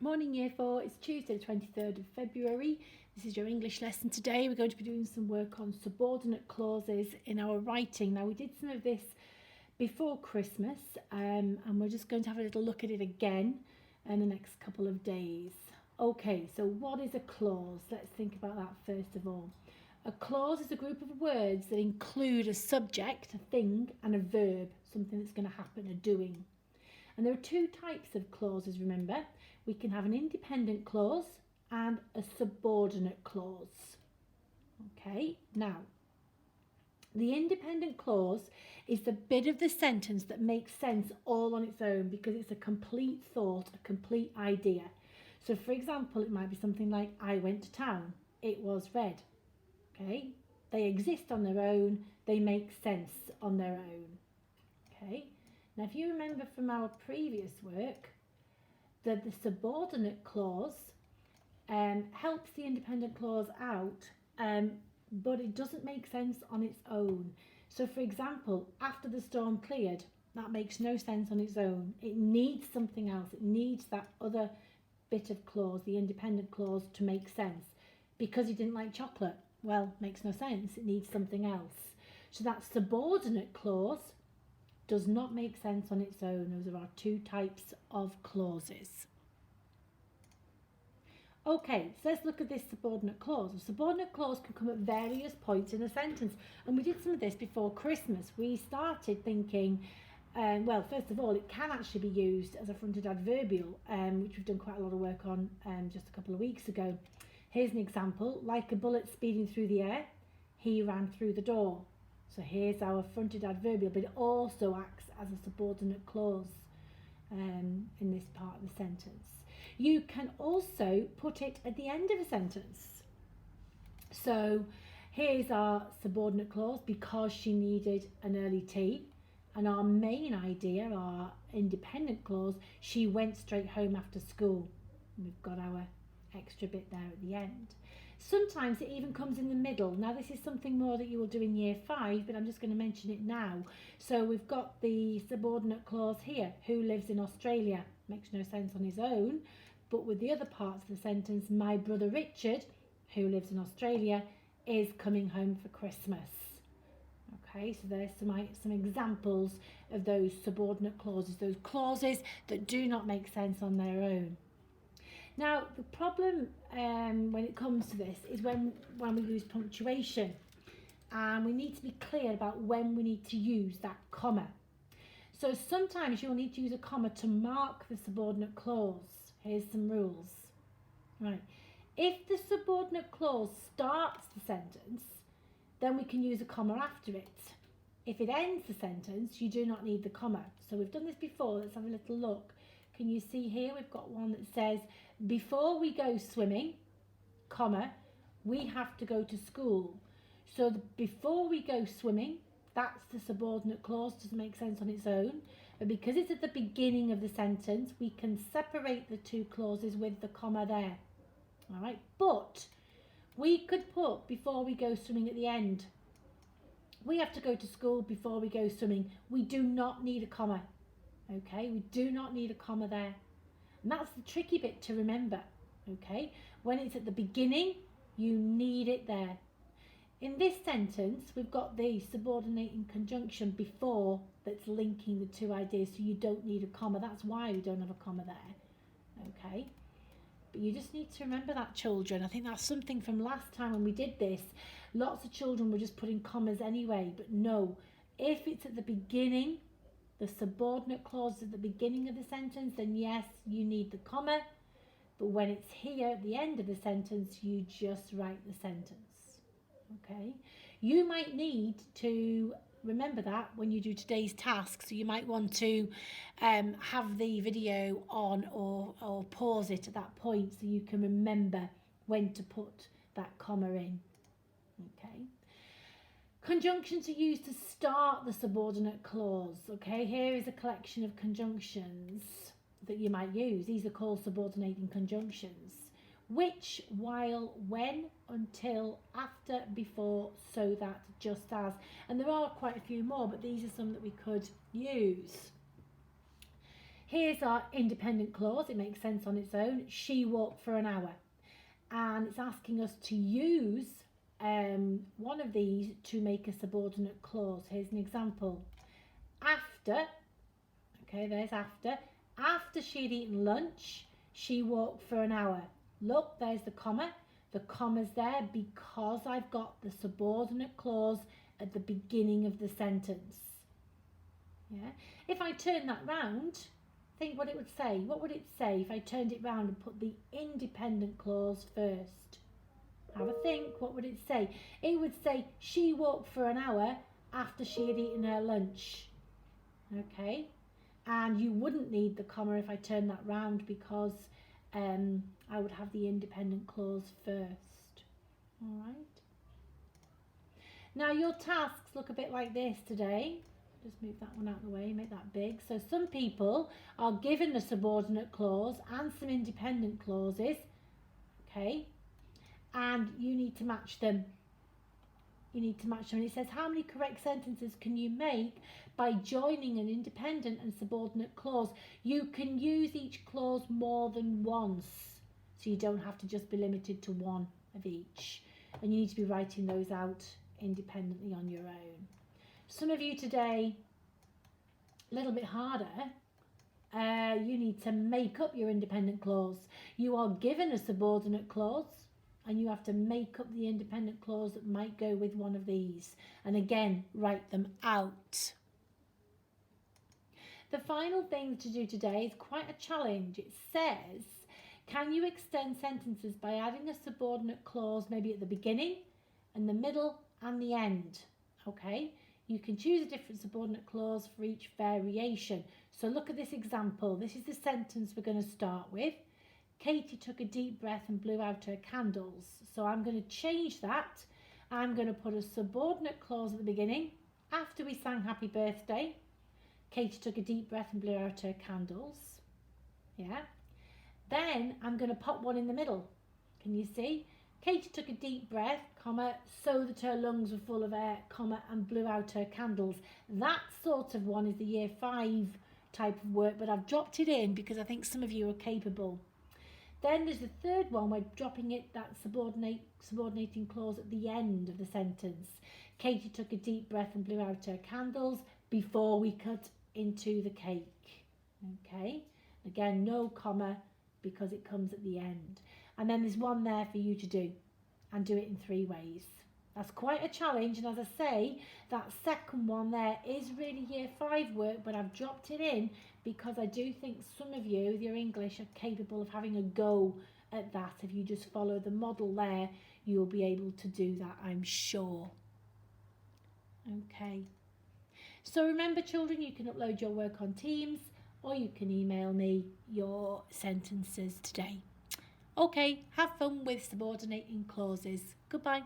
Morning Year 4, it's Tuesday the 23rd of February. This is your English lesson today. We're going to be doing some work on subordinate clauses in our writing. Now we did some of this before Christmas and we're just going to have a little look at it again in the next couple of days. Okay, so what is a clause? Let's think about that first of all. A clause is a group of words that include a subject, a thing, and a verb, something that's going to happen, a doing. And there are two types of clauses, remember. We can have an independent clause and a subordinate clause. Okay, now, the independent clause is the bit of the sentence that makes sense all on its own because it's a complete thought, a complete idea. So, for example, it might be something like, I went to town, it was red. Okay, they exist on their own, they make sense on their own. Okay, now if you remember from our previous work, that the subordinate clause helps the independent clause out, but it doesn't make sense on its own. So for example, after the storm cleared, that makes no sense on its own. It needs something else. It needs that other bit of clause, the independent clause, to make sense. Because he didn't like chocolate, well, makes no sense. It needs something else. So that subordinate clause does not make sense on its own. Those are our two types of clauses. Okay, so let's look at this subordinate clause. A subordinate clause can come at various points in a sentence, and we did some of this before Christmas. We started thinking, well, first of all, it can actually be used as a fronted adverbial, which we've done quite a lot of work on just a couple of weeks ago. Here's an example. Like a bullet speeding through the air, he ran through the door. So here's our fronted adverbial, but it also acts as a subordinate clause in this part of the sentence. You can also put it at the end of a sentence. So here's our subordinate clause, because she needed an early tea. And our main idea, our independent clause, she went straight home after school. We've got our extra bit there at the end. Sometimes it even comes in the middle. Now this is something more that you will do in year 5, but I'm just going to mention it now. So we've got the subordinate clause here, who lives in Australia. Makes no sense on his own, but with the other parts of the sentence, my brother Richard, who lives in Australia, is coming home for Christmas. Okay, so there's some examples of those subordinate clauses, those clauses that do not make sense on their own. Now, the problem when it comes to this is when we use punctuation, and we need to be clear about when we need to use that comma. So sometimes you'll need to use a comma to mark the subordinate clause. Here's some rules. Right. If the subordinate clause starts the sentence, then we can use a comma after it. If it ends the sentence, you do not need the comma. So we've done this before. Let's have a little look. Can you see here we've got one that says, before we go swimming, comma, we have to go to school. So before we go swimming, that's the subordinate clause, doesn't make sense on its own. But because it's at the beginning of the sentence, we can separate the two clauses with the comma there. All right, but we could put before we go swimming at the end. We have to go to school before we go swimming. We do not need a comma. Okay, we do not need a comma there. And that's the tricky bit to remember. Okay, when it's at the beginning, you need it there. In this sentence, we've got the subordinating conjunction before that's linking the two ideas, so you don't need a comma. That's why we don't have a comma there. Okay, but you just need to remember that, children. I think that's something from last time when we did this. Lots of children were just putting commas anyway, but no, if it's at the beginning, the subordinate clause is at the beginning of the sentence, then yes, you need the comma. But when it's here at the end of the sentence, you just write the sentence. Okay, you might need to remember that when you do today's task. So you might want to have the video on or pause it at that point so you can remember when to put that comma in. Okay. Conjunctions are used to start the subordinate clause. Okay, here is a collection of conjunctions that you might use. These are called subordinating conjunctions. Which, while, when, until, after, before, so that, just as. And there are quite a few more, but these are some that we could use. Here's our independent clause. It makes sense on its own. She walked for an hour. And it's asking us to use one of these to make a subordinate clause. Here's an example. After, okay, there's after. After she'd eaten lunch, she walked for an hour. Look, there's the comma. The comma's there because I've got the subordinate clause at the beginning of the sentence. Yeah. If I turn that round, think what it would say. What would it say if I turned it round and put the independent clause first? Have a think. What would it say? It would say she walked for an hour after she had eaten her lunch. Okay. And you wouldn't need the comma if I turn that round because I would have the independent clause first. All right. Now your tasks look a bit like this today. Just move that one out of the way, make that big. So some people are given a subordinate clause and some independent clauses. Okay. And you need to match them. And it says, how many correct sentences can you make by joining an independent and subordinate clause? You can use each clause more than once, so you don't have to just be limited to one of each. And you need to be writing those out independently on your own. Some of you today, a little bit harder, you need to make up your independent clause. You are given a subordinate clause, and you have to make up the independent clause that might go with one of these. And again, write them out. The final thing to do today is quite a challenge. It says, can you extend sentences by adding a subordinate clause maybe at the beginning, in the middle and the end? Okay, you can choose a different subordinate clause for each variation. So look at this example. This is the sentence we're going to start with. Katie took a deep breath and blew out her candles. So I'm going to change that. I'm going to put a subordinate clause at the beginning. After we sang happy birthday, Katie took a deep breath and blew out her candles. Yeah. Then I'm going to pop one in the middle. Can you see? Katie took a deep breath, comma, so that her lungs were full of air, comma, and blew out her candles. That sort of one is the year 5 type of work, but I've dropped it in because I think some of you are capable. Then there's the third one. We're dropping it, that subordinating clause at the end of the sentence. Katie took a deep breath and blew out her candles before we cut into the cake. Okay. Again, no comma because it comes at the end. And then there's one there for you to do and do it in 3 ways. That's quite a challenge. And as I say, that second one there is really year 5 work, but I've dropped it in because I do think some of you with your English are capable of having a go at that. If you just follow the model there, you'll be able to do that, I'm sure. Okay. So remember, children, you can upload your work on Teams or you can email me your sentences today. Okay, have fun with subordinating clauses. Goodbye.